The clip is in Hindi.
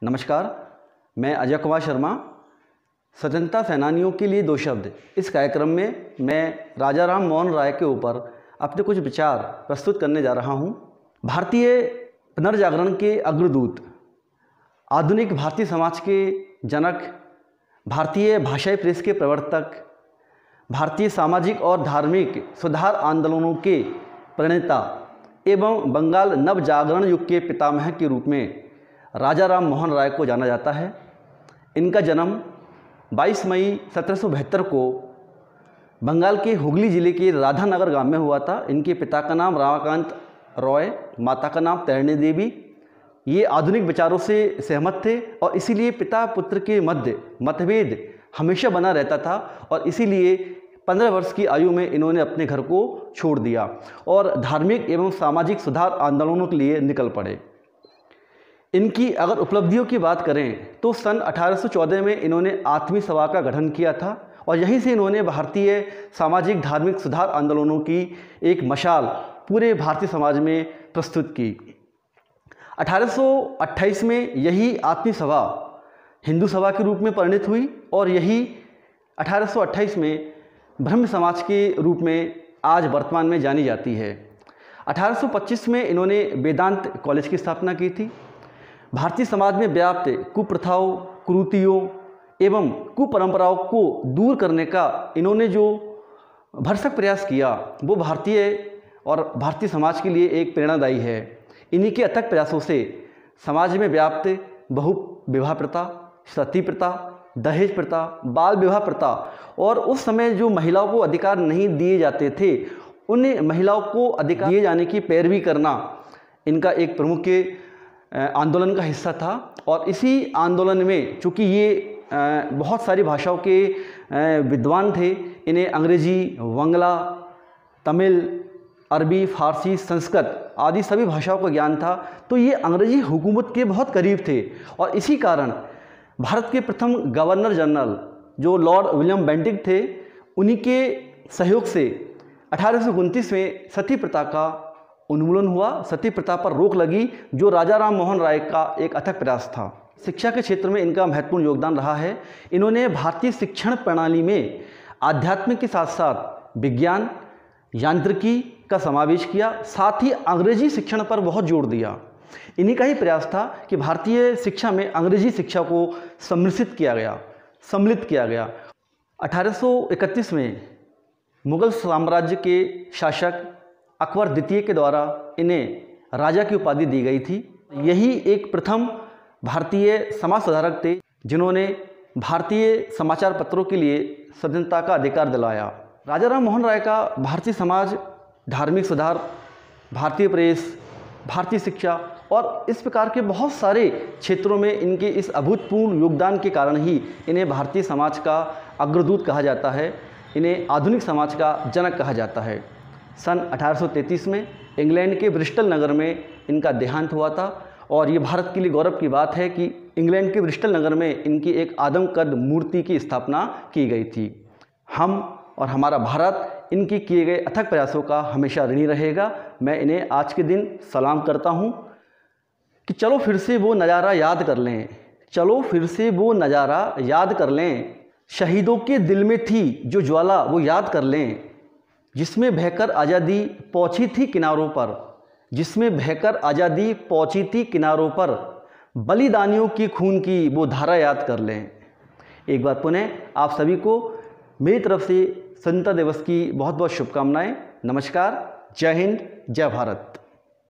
नमस्कार, मैं अजय कुमार शर्मा। स्वतंत्रता सेनानियों के लिए 2 शब्द, इस कार्यक्रम में मैं राजा राम मोहन राय के ऊपर अपने कुछ विचार प्रस्तुत करने जा रहा हूं। भारतीय पुनर्जागरण के अग्रदूत, आधुनिक भारतीय समाज के जनक, भारतीय भाषाई प्रेस के प्रवर्तक, भारतीय सामाजिक और धार्मिक सुधार आंदोलनों के प्रणेता एवं बंगाल नवजागरण युग के पितामह के रूप में राजा राम मोहन राय को जाना जाता है। इनका जन्म 22 मई 1772 को बंगाल के हुगली जिले के राधानगर गांव में हुआ था। इनके पिता का नाम रमाकांत रॉय, माता का नाम तैरणी देवी। ये आधुनिक विचारों से सहमत थे और इसीलिए पिता पुत्र के मध्य मतभेद हमेशा बना रहता था और इसीलिए 15 वर्ष की आयु में इन्होंने अपने घर को छोड़ दिया और धार्मिक एवं सामाजिक सुधार आंदोलनों के लिए निकल पड़े। इनकी अगर उपलब्धियों की बात करें तो सन 1814 में इन्होंने आठवीं सभा का गठन किया था और यहीं से इन्होंने भारतीय सामाजिक धार्मिक सुधार आंदोलनों की एक मशाल पूरे भारतीय समाज में प्रस्तुत की। 1828 में यही आठवीं सभा हिंदू सभा के रूप में परिणित हुई और यही 1828 में ब्रह्म समाज के रूप में आज वर्तमान में जानी जाती है। 1825 में इन्होंने वेदांत कॉलेज की स्थापना की थी। भारतीय समाज में व्याप्त कुप्रथाओं, कुरीतियों एवं कुपरंपराओं को दूर करने का इन्होंने जो भरसक प्रयास किया वो भारतीय समाज के लिए एक प्रेरणादायी है। इन्हीं के अथक प्रयासों से समाज में व्याप्त बहु विवाह प्रथा, सती प्रथा, दहेज प्रथा, बाल विवाह प्रथा और उस समय जो महिलाओं को अधिकार नहीं दिए जाते थे उन महिलाओं को अधिकार दिए जाने की पैरवी करना इनका एक प्रमुख आंदोलन का हिस्सा था। और इसी आंदोलन में चूँकि ये बहुत सारी भाषाओं के विद्वान थे, इन्हें अंग्रेजी, बांग्ला, तमिल, अरबी, फारसी, संस्कृत आदि सभी भाषाओं का ज्ञान था, तो ये अंग्रेजी हुकूमत के बहुत करीब थे और इसी कारण भारत के प्रथम गवर्नर जनरल जो लॉर्ड विलियम बेंटिक थे, उन्हीं के सहयोग से 1829 में सती प्रथा का उन्मूलन हुआ। सती प्रथा पर रोक लगी, जो राजा राम मोहन राय का एक अथक प्रयास था। शिक्षा के क्षेत्र में इनका महत्वपूर्ण योगदान रहा है। इन्होंने भारतीय शिक्षण प्रणाली में आध्यात्म के साथ साथ विज्ञान, यांत्रिकी का समावेश किया, साथ ही अंग्रेजी शिक्षण पर बहुत जोर दिया। इन्हीं का ही प्रयास था कि भारतीय शिक्षा में अंग्रेजी शिक्षा को सम्मिलित किया गया। 1831 में मुगल साम्राज्य के शासक अकबर द्वितीय के द्वारा इन्हें राजा की उपाधि दी गई थी। यही एक प्रथम भारतीय समाज सुधारक थे जिन्होंने भारतीय समाचार पत्रों के लिए स्वतंत्रता का अधिकार दिलाया। राजा राम मोहन राय का भारतीय समाज, धार्मिक सुधार, भारतीय प्रेस, भारतीय शिक्षा और इस प्रकार के बहुत सारे क्षेत्रों में इनके इस अभूतपूर्व योगदान के कारण ही इन्हें भारतीय समाज का अग्रदूत कहा जाता है। इन्हें आधुनिक समाज का जनक कहा जाता है। सन 1833 में इंग्लैंड के ब्रिस्टल नगर में इनका देहांत हुआ था और ये भारत के लिए गौरव की बात है कि इंग्लैंड के ब्रिस्टल नगर में इनकी एक आदमकद मूर्ति की स्थापना की गई थी। हम और हमारा भारत इनके किए गए अथक प्रयासों का हमेशा ऋणी रहेगा। मैं इन्हें आज के दिन सलाम करता हूँ कि चलो फिर से वो नज़ारा याद कर लें, शहीदों के दिल में थी जो ज्वाला वो याद कर लें, जिसमें बहकर आज़ादी पहुँची थी किनारों पर, बलिदानियों की खून की वो धारा याद कर लें। एक बार पुनः आप सभी को मेरी तरफ से स्वतंत्रता दिवस की बहुत बहुत शुभकामनाएं। नमस्कार, जय हिंद, जय भारत।